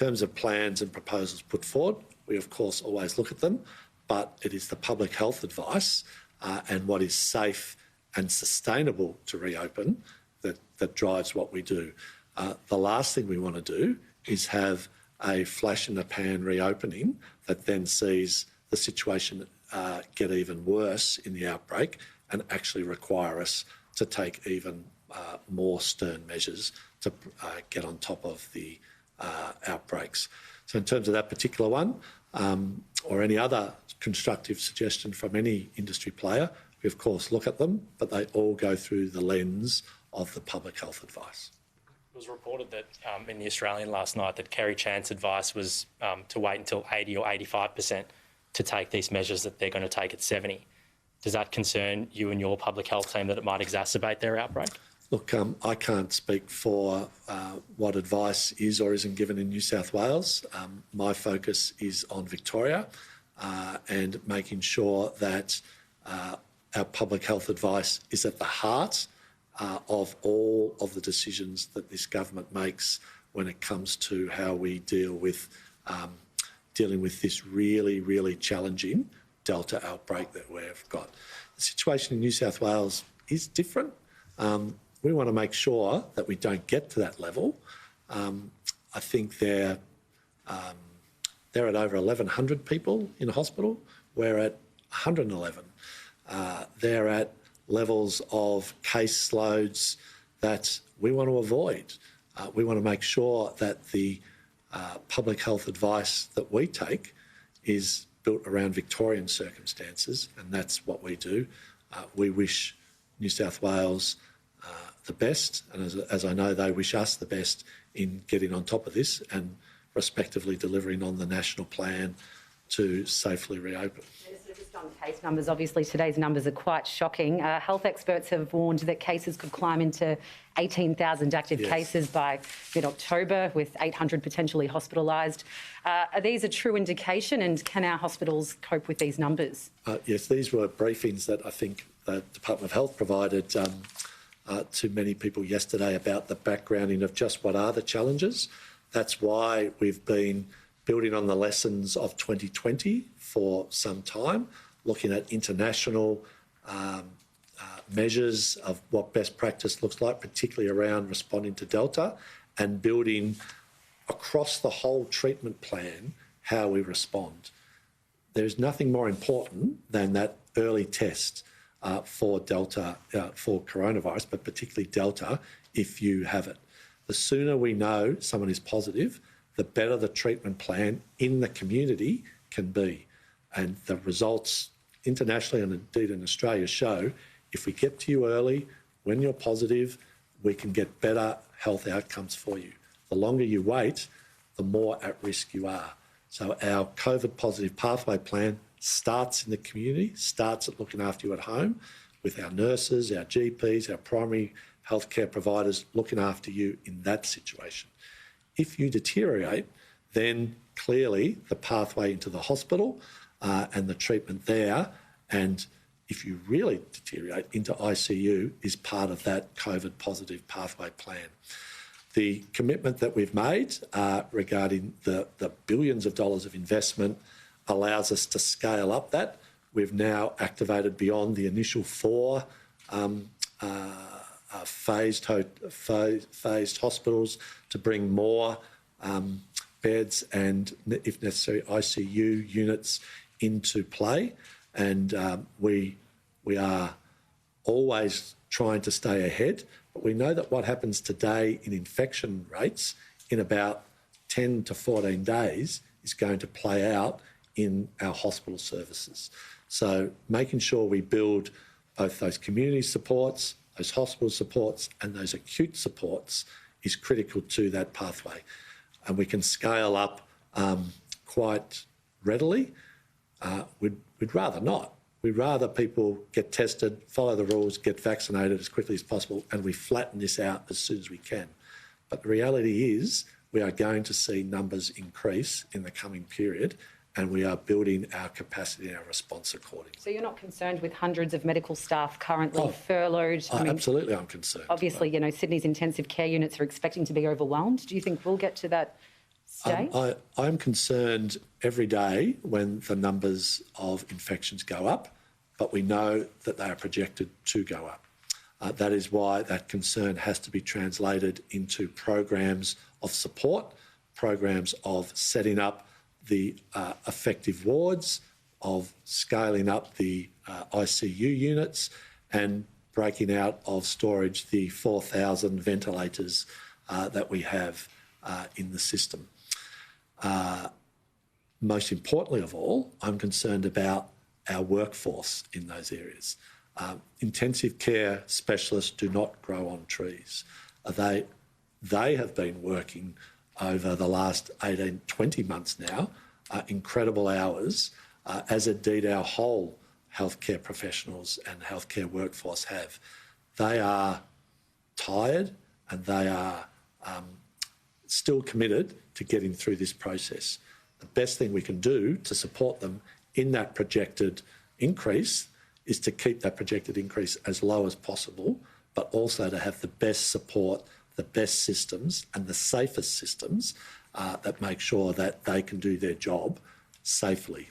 In terms of plans and proposals put forward, we of course always look at them, but it is the public health advice and what is safe and sustainable to reopen that drives what we do. The last thing we want to do is have a flash in the pan reopening that then sees the situation get even worse in the outbreak and actually require us to take even more stern measures to get on top of the outbreaks. So in terms of that particular one, or any other constructive suggestion from any industry player, we of course look at them, but they all go through the lens of the public health advice. It was reported that in the Australian last night that Kerry Chan's advice was to wait until 80 or 85% to take these measures that they're going to take at 70. Does that concern you and your public health team that it might exacerbate their outbreak? Look, I can't speak for what advice is or isn't given in New South Wales. My focus is on Victoria and making sure that our public health advice is at the heart of all of the decisions that this government makes when it comes to how we deal with dealing with this really, really challenging Delta outbreak that we've got. The situation in New South Wales is different. We want to make sure that we don't get to that level. I think they're at over 1,100 people in hospital. We're at 111. They're at levels of case loads that we want to avoid. We want to make sure that the public health advice that we take is built around Victorian circumstances, and that's what we do. We wish New South Wales the best, and as I know they wish us the best in getting on top of this and respectively delivering on the national plan to safely reopen. Just on case numbers, obviously today's numbers are quite shocking. Health experts have warned that cases could climb into 18,000 active cases by mid-October, with 800 potentially hospitalised. Are these a true indication, and can our hospitals cope with these numbers? Yes, these were briefings that I think the Department of Health provided to many people yesterday about the backgrounding of just what are the challenges. That's why we've been building on the lessons of 2020 for some time, looking at international measures of what best practice looks like, particularly around responding to Delta, and building across the whole treatment plan how we respond. There's nothing more important than that early test for Delta, for coronavirus, but particularly Delta, if you have it. The sooner we know someone is positive, the better the treatment plan in the community can be. And the results internationally and indeed in Australia show if we get to you early, when you're positive, we can get better health outcomes for you. The longer you wait, the more at risk you are. So our COVID positive pathway plan starts in the community, starts at looking after you at home with our nurses, our GPs, our primary healthcare providers looking after you in that situation. If you deteriorate, then clearly the pathway into the hospital and the treatment there, and if you really deteriorate into ICU, is part of that COVID positive pathway plan. The commitment that we've made regarding the billions of dollars of investment allows us to scale up that. We've now activated beyond the initial 4 phased hospitals to bring more beds and, if necessary, ICU units into play. And we are always trying to stay ahead, but we know that what happens today in infection rates in about 10 to 14 days is going to play out in our hospital services. So making sure we build both those community supports, those hospital supports and those acute supports is critical to that pathway. And we can scale up quite readily. We'd rather not. We'd rather people get tested, follow the rules, get vaccinated as quickly as possible, and we flatten this out as soon as we can. But the reality is we are going to see numbers increase in the coming period, and we are building our capacity and our response accordingly. So you're not concerned with hundreds of medical staff currently furloughed? Absolutely, I'm concerned. Obviously, Sydney's intensive care units are expecting to be overwhelmed. Do you think we'll get to that today? I'm concerned every day when the numbers of infections go up, but we know that they are projected to go up. That is why that concern has to be translated into programs of support, programs of setting up the effective wards, of scaling up the ICU units and breaking out of storage the 4,000 ventilators that we have in the system. Most importantly of all, I'm concerned about our workforce in those areas. Intensive care specialists do not grow on trees. They have been working over the last 18, 20 months now, incredible hours, as indeed our whole healthcare professionals and healthcare workforce have. They are tired and they are still committed to getting through this process. The best thing we can do to support them in that projected increase is to keep that projected increase as low as possible, but also to have the best support, the best systems and the safest systems that make sure that they can do their job safely.